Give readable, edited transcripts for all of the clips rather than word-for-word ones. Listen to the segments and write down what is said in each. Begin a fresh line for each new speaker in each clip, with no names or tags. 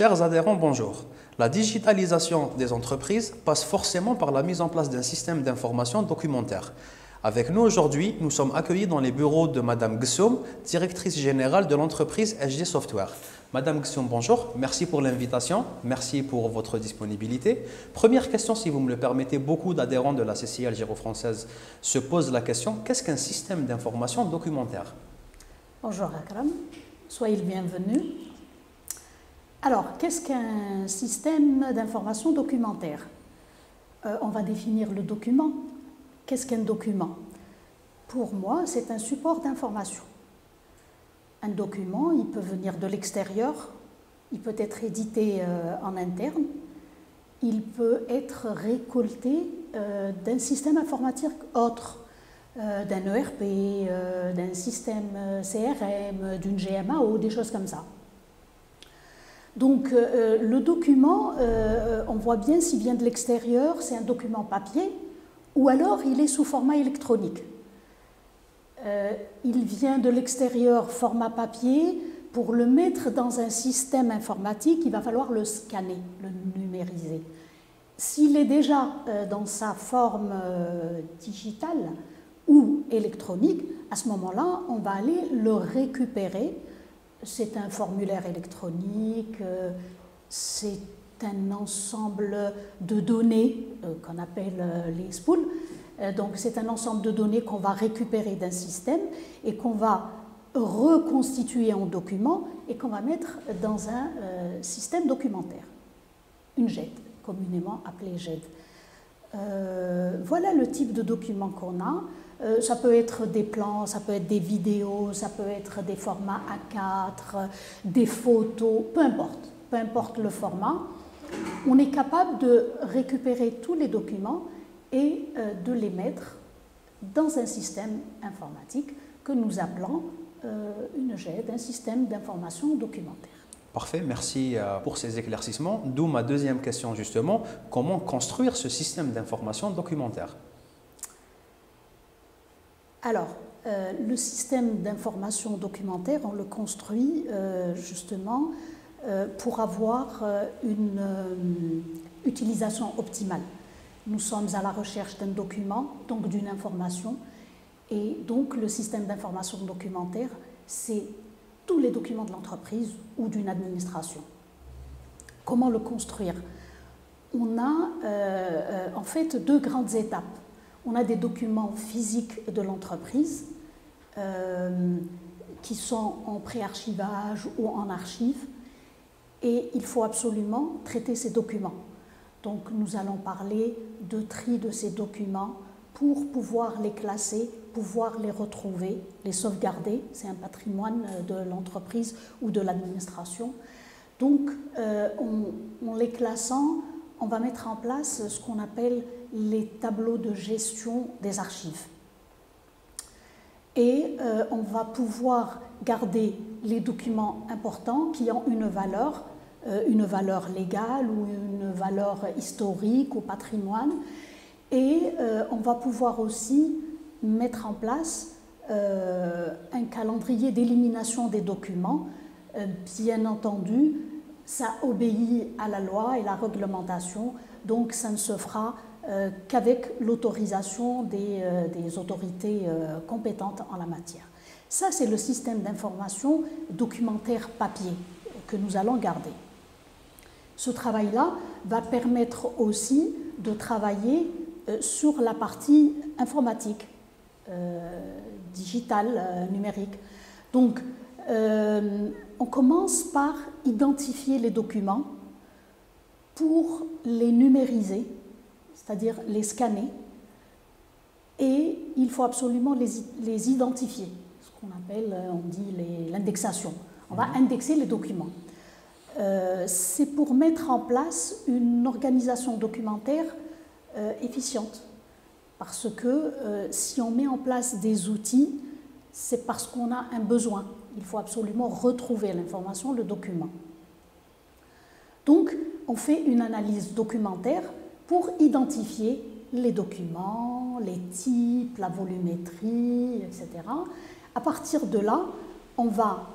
Chers adhérents, bonjour. La digitalisation des entreprises passe forcément par la mise en place d'un système d'information documentaire. Avec nous aujourd'hui, nous sommes accueillis dans les bureaux de Madame Gsoum, directrice générale de l'entreprise HD Software. Madame Gsoum, bonjour. Merci pour l'invitation. Merci pour votre disponibilité. Première question, si vous me le permettez, beaucoup d'adhérents de la CCI algéro-française se posent la question, qu'est-ce qu'un système d'information documentaire?
Bonjour Akram, soyez le bienvenu. Alors, qu'est-ce qu'un système d'information documentaire? On va définir le document. Qu'est-ce qu'un document? Pour moi, c'est un support d'information. Un document, il peut venir de l'extérieur, il peut être édité en interne, il peut être récolté d'un système informatique autre, d'un ERP, d'un système CRM, d'une GMAO, des choses comme ça. Donc le document, on voit bien s'il vient de l'extérieur, c'est un document papier, ou alors il est sous format électronique. Il vient de l'extérieur, format papier, pour le mettre dans un système informatique, il va falloir le scanner, le numériser. S'il est déjà dans sa forme digitale ou électronique, à ce moment-là, on va aller le récupérer. C'est un formulaire électronique, c'est un ensemble de données qu'on appelle les spools. Donc c'est un ensemble de données qu'on va récupérer d'un système et qu'on va reconstituer en document et qu'on va mettre dans un système documentaire, une GED, communément appelée GED. Voilà le type de document qu'on a. Ça peut être des plans, ça peut être des vidéos, ça peut être des formats A4, des photos, peu importe le format. On est capable de récupérer tous les documents et de les mettre dans un système informatique que nous appelons une GED, un système d'information documentaire.
Parfait, merci pour ces éclaircissements. D'où ma deuxième question justement, comment construire ce système d'information documentaire?
Alors, le système d'information documentaire, on le construit justement pour avoir une utilisation optimale. Nous sommes à la recherche d'un document, donc d'une information, et donc le système d'information documentaire, c'est tous les documents de l'entreprise ou d'une administration. Comment le construire? On a en fait deux grandes étapes. On a des documents physiques de l'entreprise qui sont en pré-archivage ou en archive, et il faut absolument traiter ces documents. Donc nous allons parler de tri de ces documents pour pouvoir les classer, pouvoir les retrouver, les sauvegarder. C'est un patrimoine de l'entreprise ou de l'administration. Donc en les classant, on va mettre en place ce qu'on appelle les tableaux de gestion des archives. Et on va pouvoir garder les documents importants qui ont une valeur légale ou une valeur historique ou patrimoine. Et on va pouvoir aussi mettre en place un calendrier d'élimination des documents. Bien entendu, ça obéit à la loi et la réglementation, donc ça ne se fera qu'avec l'autorisation des autorités compétentes en la matière. Ça, c'est le système d'information documentaire papier que nous allons garder. Ce travail-là va permettre aussi de travailler sur la partie informatique, digitale, numérique. Donc, on commence par identifier les documents pour les numériser, c'est-à-dire les scanner, et il faut absolument les identifier, ce qu'on appelle, on dit l'indexation. On va indexer les documents. C'est pour mettre en place une organisation documentaire efficiente, parce que si on met en place des outils, c'est parce qu'on a un besoin. Il faut absolument retrouver l'information, le document. Donc, on fait une analyse documentaire pour identifier les documents, les types, la volumétrie, etc. À partir de là, on va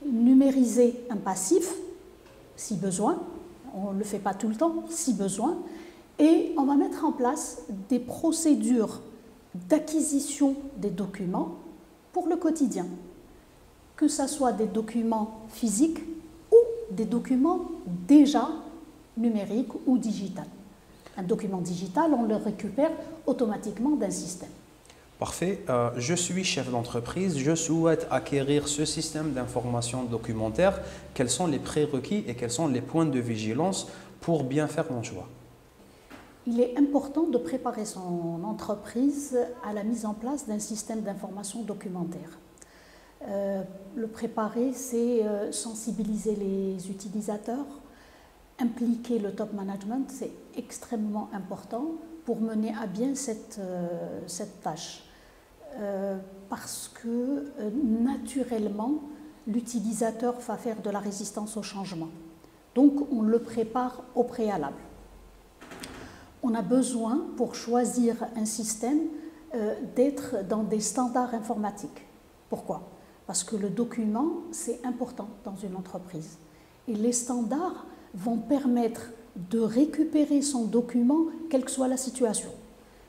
numériser un passif si besoin. On ne le fait pas tout le temps, si besoin. Et on va mettre en place des procédures d'acquisition des documents pour le quotidien, que ce soit des documents physiques ou des documents déjà numériques ou digitaux. Un document digital, on le récupère automatiquement d'un système.
Parfait. Je suis chef d'entreprise, je souhaite acquérir ce système d'information documentaire. Quels sont les prérequis et quels sont les points de vigilance pour bien faire mon choix?
Il est important de préparer son entreprise à la mise en place d'un système d'information documentaire. Le préparer, c'est sensibiliser les utilisateurs, impliquer le top management, c'est extrêmement important pour mener à bien cette tâche. Parce que naturellement, l'utilisateur va faire de la résistance au changement. Donc, on le prépare au préalable. On a besoin, pour choisir un système, d'être dans des standards informatiques. Pourquoi? Parce que le document, c'est important dans une entreprise. Et les standards vont permettre de récupérer son document, quelle que soit la situation.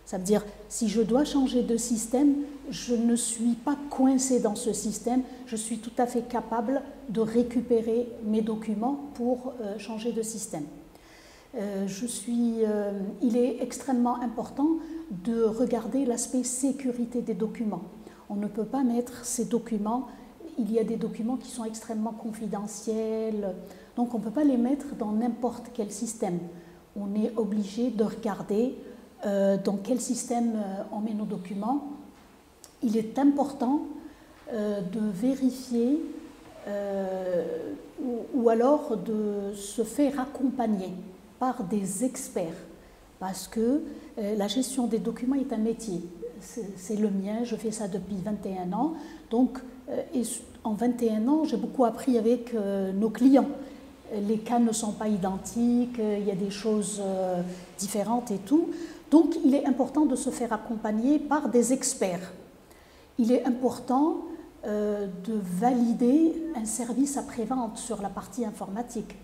Ça veut dire, si je dois changer de système, je ne suis pas coincé dans ce système, je suis tout à fait capable de récupérer mes documents pour changer de système. Il est extrêmement important de regarder l'aspect sécurité des documents. On ne peut pas mettre ces documents, il y a des documents qui sont extrêmement confidentiels, donc on ne peut pas les mettre dans n'importe quel système. On est obligé de regarder dans quel système on met nos documents. Il est important de vérifier ou alors de se faire accompagner par des experts, parce que la gestion des documents est un métier. C'est le mien, je fais ça depuis 21 ans. Donc, en 21 ans, j'ai beaucoup appris avec nos clients. Les cas ne sont pas identiques, il y a des choses différentes et tout. Donc, il est important de se faire accompagner par des experts. Il est important de valider un service après-vente sur la partie informatique.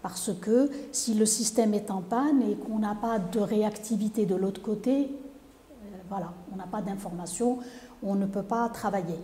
Parce que si le système est en panne et qu'on n'a pas de réactivité de l'autre côté, voilà, on n'a pas d'information, on ne peut pas travailler.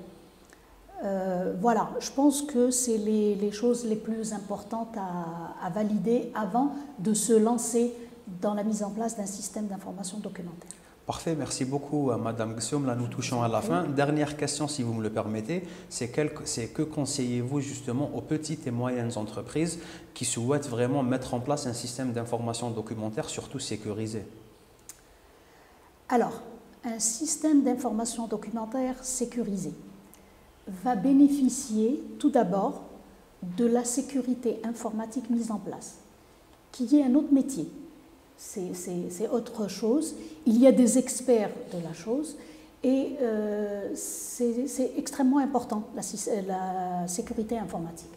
Voilà, je pense que c'est les choses les plus importantes à valider avant de se lancer dans la mise en place d'un système d'information documentaire.
Parfait, merci beaucoup Madame Gsoum. Là, nous touchons à la fin. Dernière question, si vous me le permettez, c'est que conseillez-vous justement aux petites et moyennes entreprises qui souhaitent vraiment mettre en place un système d'information documentaire, surtout sécurisé?
Alors, un système d'information documentaire sécurisé va bénéficier tout d'abord de la sécurité informatique mise en place, qui est un autre métier. C'est autre chose. Il y a des experts de la chose et c'est extrêmement important, la sécurité informatique.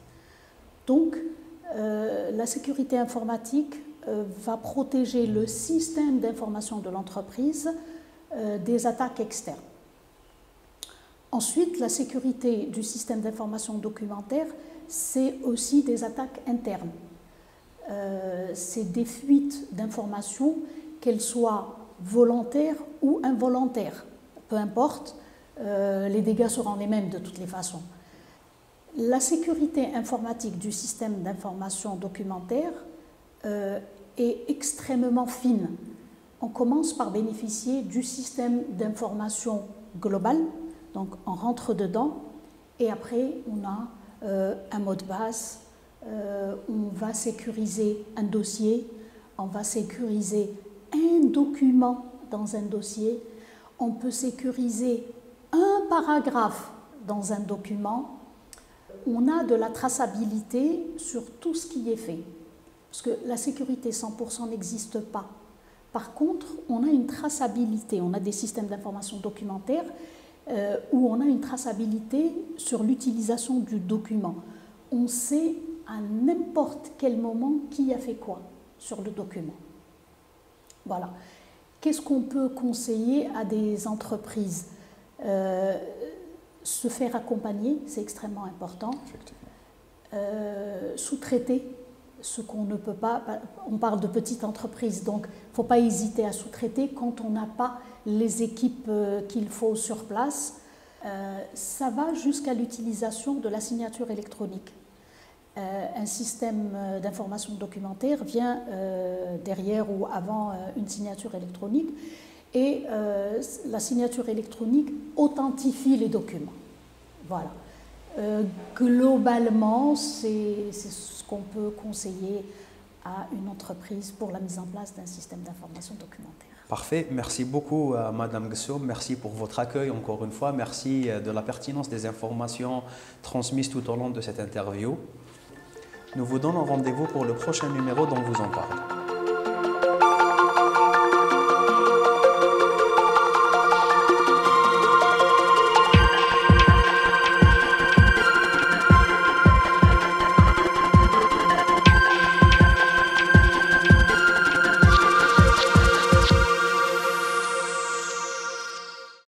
Donc, la sécurité informatique va protéger le système d'information de l'entreprise des attaques externes. Ensuite, la sécurité du système d'information documentaire, c'est aussi des attaques internes. C'est des fuites d'informations, qu'elles soient volontaires ou involontaires. Peu importe, les dégâts seront les mêmes de toutes les façons. La sécurité informatique du système d'information documentaire est extrêmement fine. On commence par bénéficier du système d'information global, donc on rentre dedans, et après on a un mot de passe. On va sécuriser un dossier, on va sécuriser un document dans un dossier, on peut sécuriser un paragraphe dans un document. On a de la traçabilité sur tout ce qui est fait, parce que la sécurité 100% n'existe pas. Par contre, on a une traçabilité, on a des systèmes d'information documentaire où on a une traçabilité sur l'utilisation du document. On sait à n'importe quel moment qui a fait quoi sur le document. Voilà. Qu'est-ce qu'on peut conseiller à des entreprises? Se faire accompagner, c'est extrêmement important. Sous-traiter ce qu'on ne peut pas, on parle de petites entreprises, donc il ne faut pas hésiter à sous-traiter quand on n'a pas les équipes qu'il faut sur place. Ça va jusqu'à l'utilisation de la signature électronique. Un système d'information documentaire vient derrière ou avant une signature électronique et la signature électronique authentifie les documents. Voilà. Globalement, c'est ce qu'on peut conseiller à une entreprise pour la mise en place d'un système d'information documentaire.
Parfait, merci beaucoup Madame Gsoum, merci pour votre accueil encore une fois, merci de la pertinence des informations transmises tout au long de cette interview. Nous vous donnons rendez-vous pour le prochain numéro dont vous en parle.